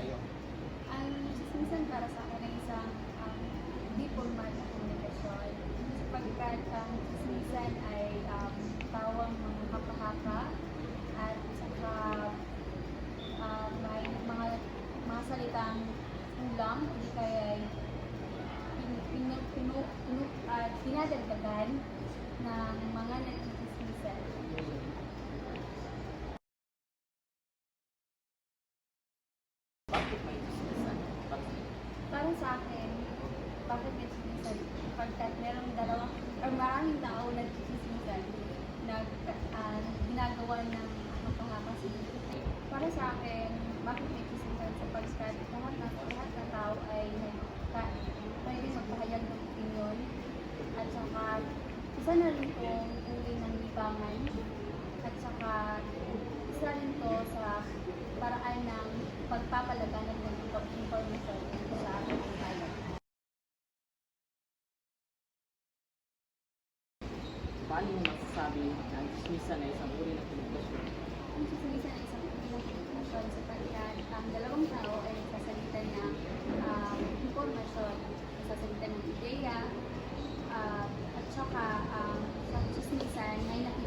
sa'yo? Ang chismisan para sa akin ay isang di formal na komunikasyon. Sapagkat ang chismisan ay tawang mga haka-haka at saka may mga salitang ulam o di kaya ay pinadagdagan ng mga nagchismisan. Bakit may chismisan? Para sa akin, bakit nagchismisan? Pagkat merong dalawang or maraming tao nagchismisan na ginagawa ng haka-haka sila. Para sa akin, bakit nagchismisan? Sapagkat lahat ng tao ay pwede magpahayag ng opinion at saka isa na rin itong uri ng libangan at saka isa rin to sa paraan ng pagpapalaganap ng informasyon sa ating bayan. Paano mo masasabi na ang chismisan ay isang uri ng komunikasyon? Ang chismisan ay isang uri ng informasyon sapagkat ang dalawang tao ay nagsasalita ng informasyon, nagsasalita ng ideya, at saka sa chismisan may nakikita